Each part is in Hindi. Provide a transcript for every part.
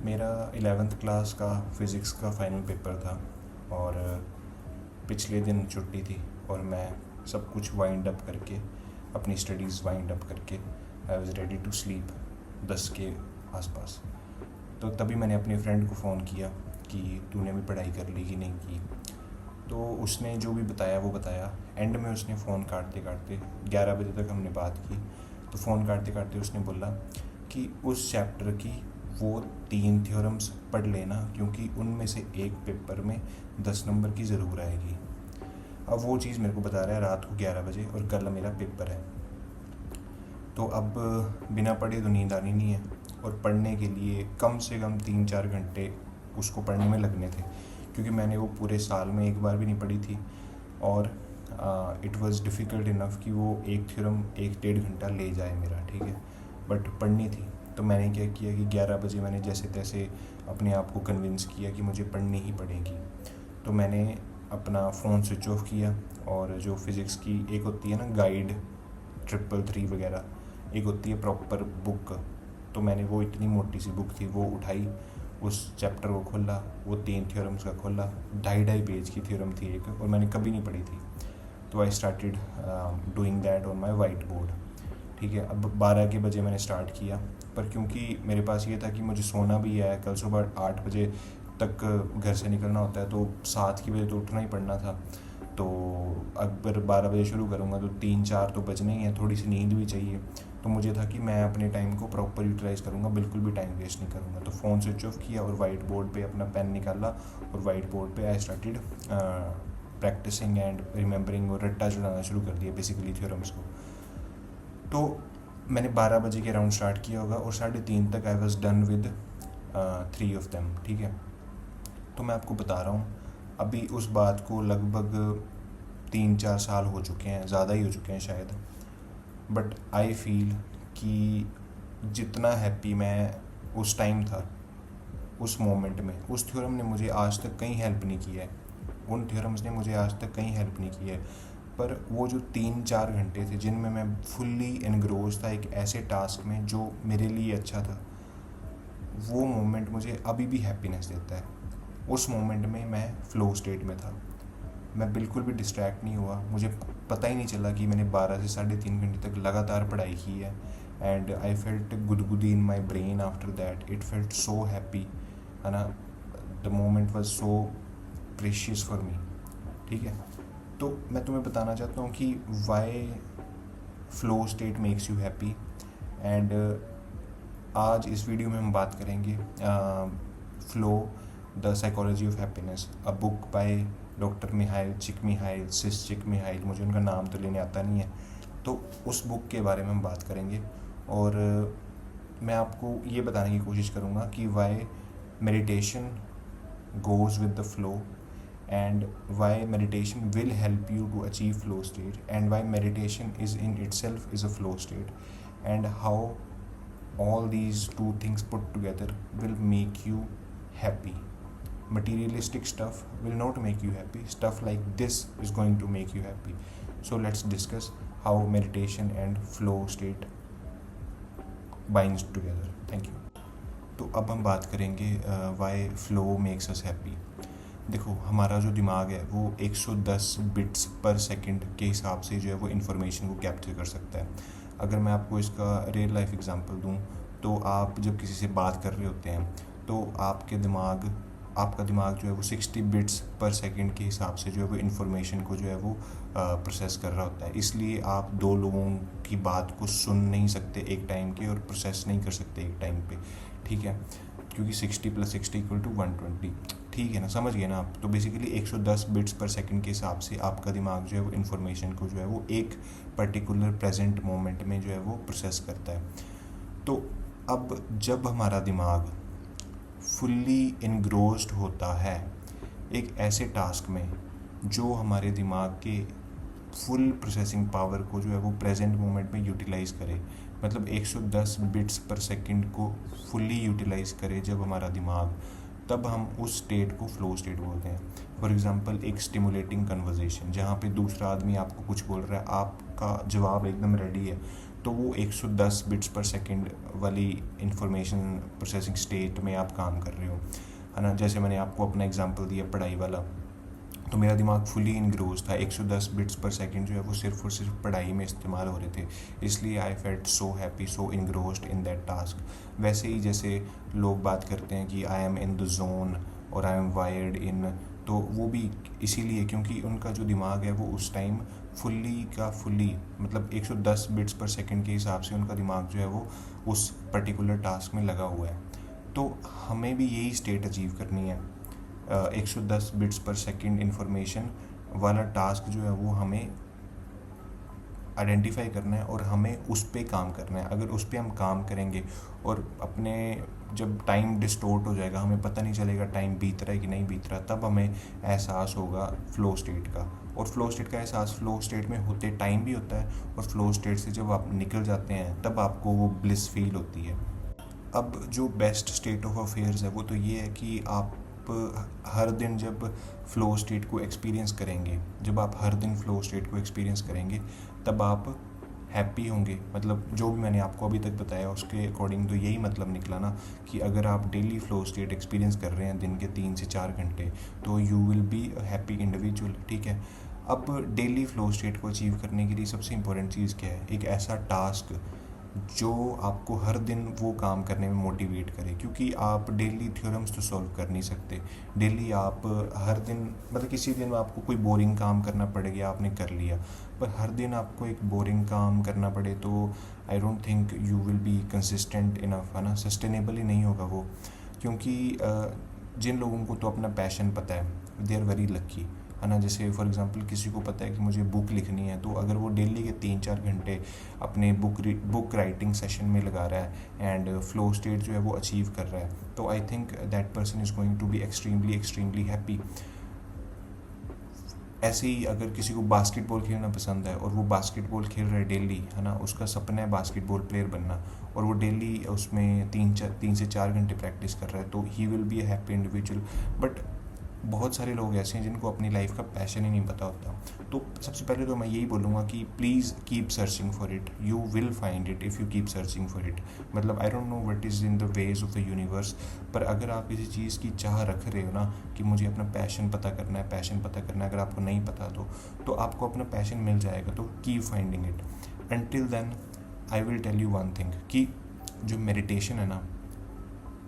मेरा 11th क्लास का फ़िज़िक्स का फाइनल पेपर था और पिछले दिन छुट्टी थी और मैं सब कुछ वाइंड अप करके अपनी स्टडीज़ वाइंड अप करके I was ready to sleep 10 के आसपास। तो तभी मैंने अपने फ्रेंड को फ़ोन किया कि तूने भी पढ़ाई कर ली कि नहीं की। तो उसने जो भी बताया वो बताया। एंड में उसने फ़ोन काटते काटते 11 बजे तक हमने बात की। तो फ़ोन काटते काटते उसने बोला कि उस चैप्टर की वो 3 थ्योरम्स पढ़ लेना, क्योंकि उनमें से एक पेपर में 10 नंबर की ज़रूर आएगी। अब वो चीज़ मेरे को बता रहा है रात को 11 बजे और कल मेरा पेपर है। तो अब बिना पढ़े तो नींद आनी नहीं है और पढ़ने के लिए कम से कम 3-4 घंटे उसको पढ़ने में लगने थे, क्योंकि मैंने वो पूरे साल में एक बार भी नहीं पढ़ी थी और इट वाज डिफ़िकल्ट इनफ कि वो एक थ्योरम 1-1.5 घंटा ले जाए मेरा, ठीक है, बट पढ़नी थी। तो मैंने क्या किया कि 11 बजे मैंने जैसे तैसे अपने आप को कन्विंस किया कि मुझे पढ़नी ही पड़ेगी। तो मैंने अपना फ़ोन स्विच ऑफ किया और जो फ़िज़िक्स की एक होती है ना गाइड 333 वगैरह, एक होती है प्रॉपर बुक, तो मैंने वो इतनी मोटी सी बुक थी वो उठाई, उस चैप्टर को खोला, वो 3 थ्योरम्स का खोला, 2.5 पेज की थ्योरम थी एक और मैंने कभी नहीं पढ़ी थी। तो I started doing that on my white board, ठीक है। अब 12 के बजे मैंने स्टार्ट किया, पर क्योंकि मेरे पास ये था कि मुझे सोना भी है, कल सुबह 8 बजे तक घर से निकलना होता है, तो 7 की बजे तो उठना ही पड़ना था। तो अगर 12 बजे शुरू करूँगा तो 3-4 तो बजने ही हैं, थोड़ी सी नींद भी चाहिए। तो मुझे था कि मैं अपने टाइम को प्रॉपर यूटिलाइज़ करूँगा, बिल्कुल भी टाइम वेस्ट नहीं करूँगा। तो फ़ोन स्विच ऑफ किया और वाइट बोर्ड पे अपना पेन निकाला और वाइट बोर्ड पे I started practising and remembering और रट्टा चढ़ाना शुरू कर दिया बेसिकली थ्योरम्स को। तो मैंने 12 बजे के अराउंड स्टार्ट किया होगा और 3:30 तक I was done with 3 of them, ठीक है। तो मैं आपको बता रहा हूँ अभी उस बात को लगभग 3-4 साल हो चुके हैं, ज़्यादा ही हो चुके हैं शायद, बट आई फील कि जितना हैप्पी मैं उस टाइम था, उस मोमेंट में, उस थ्योरम ने मुझे आज तक कहीं हेल्प नहीं किया है, उन थ्योरम्स ने मुझे आज तक कहीं हेल्प नहीं किया है। पर वो जो 3-4 घंटे थे जिनमें मैं फुल्ली एनग्रोज था एक ऐसे टास्क में जो मेरे लिए अच्छा था, वो मोमेंट मुझे अभी भी हैप्पीनेस देता है। उस मोमेंट में मैं फ़्लो स्टेट में था, मैं बिल्कुल भी डिस्ट्रैक्ट नहीं हुआ, मुझे पता ही नहीं चला कि मैंने 12 से 3.5 घंटे तक लगातार पढ़ाई की है। एंड आई फेल्ट गुदगुदी in my brain after that, it felt so happy, है ना। The moment was so precious for me, ठीक है। तो मैं तुम्हें बताना चाहता हूँ कि why flow state makes you happy. And आज इस वीडियो में हम बात करेंगे flow the psychology of happiness, a book by doctor Mihaly Csikszentmihalyi, Csikszentmihalyi, मुझे उनका नाम तो लेने आता नहीं है। तो उस बुक के बारे में हम बात करेंगे और मैं आपको ये बताने की कोशिश करूँगा कि why meditation goes with the flow and why meditation will help you to achieve flow state and why meditation is in itself is a flow state and how all these two things put together will make you happy. Materialistic stuff will not make you happy, stuff like this is going to make you happy. So let's discuss how meditation and flow state binds together. Thank you. तो अब हम बात करेंगे why flow makes us happy. देखो, हमारा जो दिमाग है वो 110 बिट्स पर सेकंड के हिसाब से जो है वो इन्फॉर्मेशन को कैप्चर कर सकता है। अगर मैं आपको इसका रियल लाइफ एग्जांपल दूं, तो आप जब किसी से बात कर रहे होते हैं तो आपका दिमाग जो है वो 60 बिट्स पर सेकंड के हिसाब से जो है वो इन्फॉर्मेशन को जो है वो प्रोसेस कर रहा होता है। इसलिए आप 2 लोगों की बात को सुन नहीं सकते एक टाइम के और प्रोसेस नहीं कर सकते एक टाइम पे, ठीक है, क्योंकि 60 + 60 = 120, ठीक है ना, समझ गए ना आप। तो बेसिकली 110 बिट्स पर सेकंड के हिसाब से आपका दिमाग जो है वो इन्फॉर्मेशन को जो है वो एक पर्टिकुलर प्रेजेंट मोमेंट में जो है वो प्रोसेस करता है। तो अब जब हमारा दिमाग फुल्ली इनग्रोस्ड होता है एक ऐसे टास्क में जो हमारे दिमाग के फुल प्रोसेसिंग पावर को जो है वो प्रेजेंट मोमेंट में यूटिलाइज़ करे, मतलब 110 बिट्स पर सेकंड को फुल्ली यूटिलाइज़ करे जब हमारा दिमाग, तब हम उस स्टेट को फ्लो स्टेट बोलते हैं। फॉर एग्जांपल एक स्टिमुलेटिंग कन्वर्जेशन जहाँ पे दूसरा आदमी आपको कुछ बोल रहा है, आपका जवाब एकदम रेडी है, तो वो 110 बिट्स पर सेकंड वाली इंफॉर्मेशन प्रोसेसिंग स्टेट में आप काम कर रहे हो, है ना। जैसे मैंने आपको अपना एग्जांपल दिया पढ़ाई वाला, तो मेरा दिमाग फुली इनग्रोज था, 110 बिट्स पर सेकंड जो है वो सिर्फ और सिर्फ पढ़ाई में इस्तेमाल हो रहे थे, इसलिए I felt so happy, so engrossed in that task. वैसे ही जैसे लोग बात करते हैं कि I am in the zone और आई एम वायर्ड इन, तो वो भी इसीलिए क्योंकि उनका जो दिमाग है वो उस टाइम फुली मतलब 110 बिट्स पर सेकंड के हिसाब से उनका दिमाग जो है वो उस पर्टिकुलर टास्क में लगा हुआ है। तो हमें भी यही स्टेट अचीव करनी है। 110 बिट्स पर सेकंड इंफॉर्मेशन वाला टास्क जो है वो हमें आइडेंटिफाई करना है और हमें उस पर काम करना है। अगर उस पर हम काम करेंगे और अपने जब टाइम डिस्टोर्ट हो जाएगा, हमें पता नहीं चलेगा टाइम बीत रहा है कि नहीं बीत रहा, तब हमें एहसास होगा फ़्लो स्टेट का। और फ्लो स्टेट का एहसास फ़्लो स्टेट में होते टाइम भी होता है, और फ्लो स्टेट से जब आप निकल जाते हैं तब आपको वो ब्लिस फील होती है। अब जो बेस्ट स्टेट ऑफ अफेयर्स है वो तो ये है कि आप हर दिन जब फ़्लो स्टेट को एक्सपीरियंस करेंगे, जब आप हर दिन फ़्लो स्टेट को एक्सपीरियंस करेंगे तब आप हैप्पी होंगे। मतलब जो भी मैंने आपको अभी तक बताया उसके अकॉर्डिंग तो यही मतलब निकला ना कि अगर आप डेली फ़्लो स्टेट एक्सपीरियंस कर रहे हैं दिन के 3 से 4 घंटे, तो you will be a happy individual, ठीक है। अब डेली फ़्लो स्टेट को अचीव करने के लिए सबसे इम्पोर्टेंट चीज़ क्या है? एक ऐसा टास्क जो आपको हर दिन वो काम करने में मोटिवेट करे, क्योंकि आप डेली थ्योरम्स तो सॉल्व कर नहीं सकते। डेली आप हर दिन मतलब किसी दिन आपको कोई बोरिंग काम करना पड़ गया, आपने कर लिया, पर हर दिन आपको एक बोरिंग काम करना पड़े तो I don't think you will be consistent enough, है ना। सस्टेनेबल ही नहीं होगा वो, क्योंकि जिन लोगों को तो अपना पैशन पता है दे आर वेरी लकी, है ना। जैसे फॉर एग्जांपल किसी को पता है कि मुझे बुक लिखनी है, तो अगर वो डेली के 3-4 घंटे अपने बुक राइटिंग सेशन में लगा रहा है एंड फ्लो स्टेट जो है वो अचीव कर रहा है, तो I think that person is going to be extremely happy. ऐसे ही अगर किसी को बास्केटबॉल खेलना पसंद है और वो बास्केटबॉल खेल रहा है डेली, है ना, उसका सपना है बास्केटबॉल प्लेयर बनना, और वो डेली उसमें 3 से 4 घंटे प्रैक्टिस कर रहा है, तो he will be a happy individual. But बहुत सारे लोग ऐसे हैं जिनको अपनी लाइफ का पैशन ही नहीं पता होता। तो सबसे पहले तो मैं यही बोलूँगा कि please keep searching for it, you will find it if you keep searching for it. मतलब I don't know what is in the ways of the universe, पर अगर आप किसी चीज़ की चाह रख रहे हो ना कि मुझे अपना पैशन पता करना है, अगर आपको नहीं पता तो आपको अपना पैशन मिल जाएगा, तो keep finding it. Until then I will tell you one thing कि जो मेडिटेशन है ना,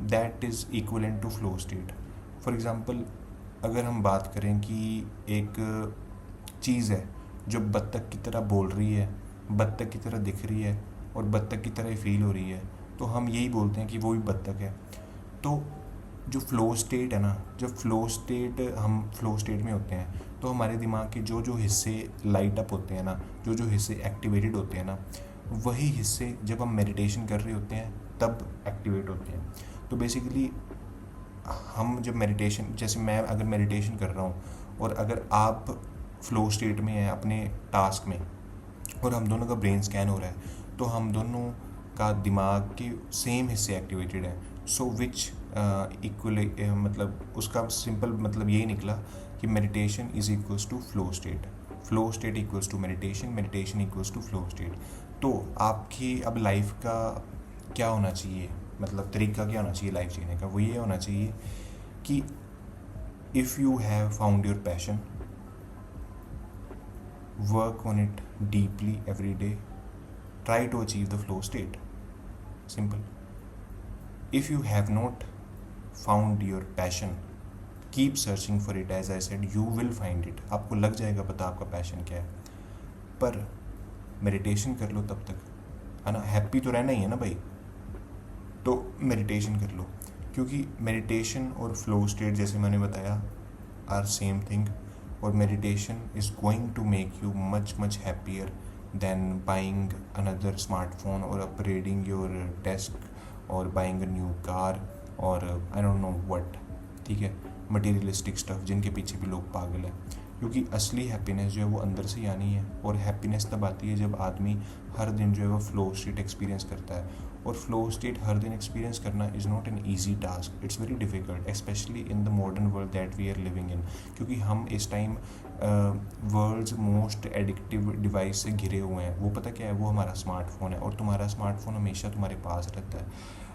that is equivalent to flow state. For example अगर हम बात करें कि एक चीज़ है जो बत्तख की तरह बोल रही है, बत्तख की तरह दिख रही है और बत्तख की तरह फील हो रही है, तो हम यही बोलते हैं कि वो भी बत्तख है। तो जो फ़्लो स्टेट है ना, जब हम फ़्लो स्टेट में होते हैं तो हमारे दिमाग के जो हिस्से लाइट अप होते हैं ना, जो हिस्से एक्टिवेटेड होते हैं ना, वही हिस्से जब हम मेडिटेशन कर रहे होते हैं तब एक्टिवेट होते हैं। तो बेसिकली हम जब मेडिटेशन, जैसे मैं अगर मेडिटेशन कर रहा हूँ और अगर आप फ़्लो स्टेट में हैं अपने टास्क में और हम दोनों का ब्रेन स्कैन हो रहा है, तो हम दोनों का दिमाग के सेम हिस्से एक्टिवेटेड हैं। सो विच इक्वल मतलब उसका सिंपल मतलब यही निकला कि meditation is equals to flow state equals to meditation equals to flow state. तो आपकी अब लाइफ का क्या होना चाहिए, मतलब तरीका क्या होना चाहिए लाइफ जीने का? वो ये होना चाहिए कि if you have found your passion, work on it deeply every day, try to achieve the flow state, simple. If you have not found your passion, keep searching for it, as I said you will find it. आपको लग जाएगा पता आपका पैशन क्या है, पर मेडिटेशन कर लो तब तक, है ना। हैप्पी तो रहना ही है ना भाई, तो मेडिटेशन कर लो, क्योंकि मेडिटेशन और फ्लो स्टेट जैसे मैंने बताया आर सेम थिंग, और meditation is going to make you much happier than buying another smartphone और अपग्रेडिंग योर डेस्क और बाइंग अ न्यू कार और आई डोंट नो व्हाट, ठीक है, मटेरियलिस्टिक स्टफ जिनके पीछे भी लोग पागल हैं। क्योंकि असली हैप्पीनेस जो है वो अंदर से ही आनी है, और हैप्पीनेस तब आती है जब आदमी हर दिन जो है वो फ्लो स्टेट एक्सपीरियंस करता है। और फ्लो स्टेट हर दिन एक्सपीरियंस करना is not an easy task, it's very difficult, specially in the modern world that we are living in. क्योंकि हम इस time world's most addictive device से घिरे हुए हैं। वो पता क्या है, वो हमारा स्मार्टफोन है, और तुम्हारा स्मार्टफोन हमेशा तुम्हारे पास रहता है।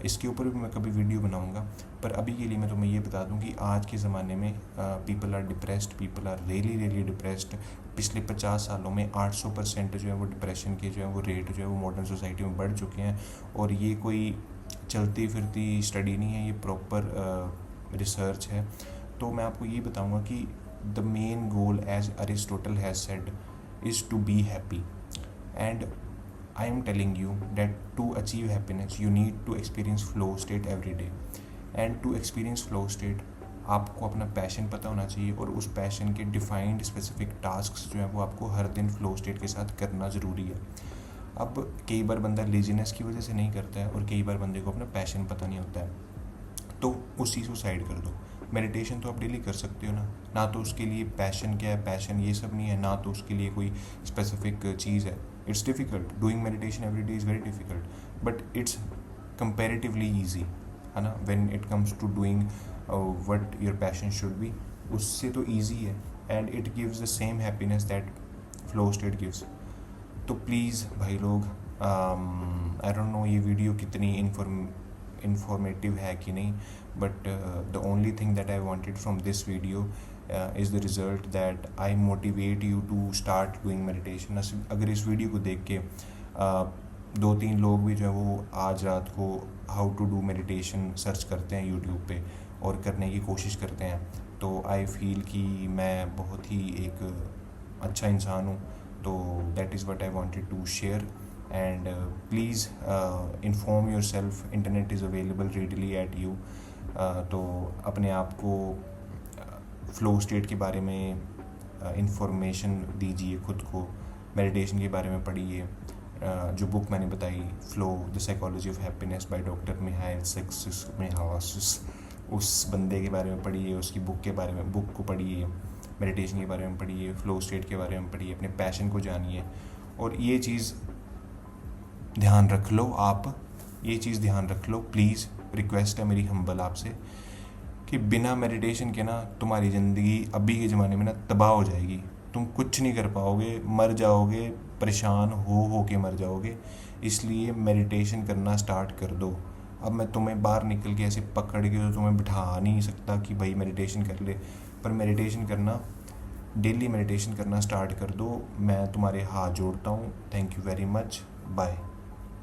इसके ऊपर भी मैं कभी वीडियो बनाऊंगा, पर अभी के लिए मैं तुम्हें ये बता दूं कि आज के ज़माने में people are depressed, people are really depressed. पिछले 50 सालों में 800% जो है वो डिप्रेशन के जो है वो रेट जो है वो मॉडर्न सोसाइटी में बढ़ चुके हैं। और ये कोई चलती फिरती स्टडी नहीं है, ये प्रॉपर रिसर्च है। तो मैं आपको ये बताऊंगा कि the main goal, as Aristotle has said, is to be happy. And I am telling you that to achieve happiness you need to experience flow state every day. And to experience flow state आपको अपना पैशन पता होना चाहिए, और उस पैशन के डिफाइंड स्पेसिफिक टास्क्स जो हैं वो आपको हर दिन फ्लो स्टेट के साथ करना ज़रूरी है। अब कई बार बंदा लेजीनेस की वजह से नहीं करता है, और कई बार बंदे को अपना पैशन पता नहीं होता है, तो उस चीज़ को साइड कर दो। मेडिटेशन तो आप डेली कर सकते हो ना तो उसके लिए पैशन क्या है, पैशन ये सब नहीं है, ना तो उसके लिए कोई स्पेसिफिक चीज़ है। It's difficult, doing meditation every day is very difficult, but it's comparatively easy, है ना, when it comes to doing what your passion should be. उससे तो ईजी है, and it gives the same happiness that flow state gives. तो प्लीज़ भाई लोग, आई डोंट नो ये वीडियो कितनी informative है कि नहीं, but the only thing that I wanted from this video is the result that I motivate you to start doing meditation. अगर इस वीडियो को देख के 2-3 लोग भी जो है वो आज रात को how to do meditation search करते हैं यूट्यूब पे और करने की कोशिश करते हैं, तो आई फील कि मैं बहुत ही एक अच्छा इंसान हूँ। तो that is what I wanted to share. And please inform yourself, internet is available readily at you. तो अपने आप को फ्लो स्टेट के बारे में इंफॉर्मेशन दीजिए, खुद को मेडिटेशन के बारे में पढ़िए। जो बुक मैंने बताई, flow the psychology of happiness by doctor Mihaly Csikszentmihalyi, उस बंदे के बारे में पढ़िए, उसकी बुक को पढ़िए, मेडिटेशन के बारे में पढ़िए, फ्लो स्टेट के बारे में पढ़िए, अपने पैशन को जानिए। और ये चीज़ ध्यान रख लो, ये चीज़ ध्यान रख लो प्लीज़। रिक्वेस्ट है मेरी हम्बल आपसे कि बिना मेडिटेशन के ना तुम्हारी ज़िंदगी अभी के ज़माने में ना तबाह हो जाएगी। तुम कुछ नहीं कर पाओगे, मर जाओगे, परेशान हो के मर जाओगे। इसलिए मेडिटेशन करना स्टार्ट कर दो। अब मैं तुम्हें बाहर निकल के ऐसे पकड़ के तो तुम्हें बिठा नहीं सकता कि भाई मेडिटेशन कर ले, पर मेडिटेशन करना, डेली मेडिटेशन करना स्टार्ट कर दो। मैं तुम्हारे हाथ जोड़ता हूँ। Thank you very much, bye.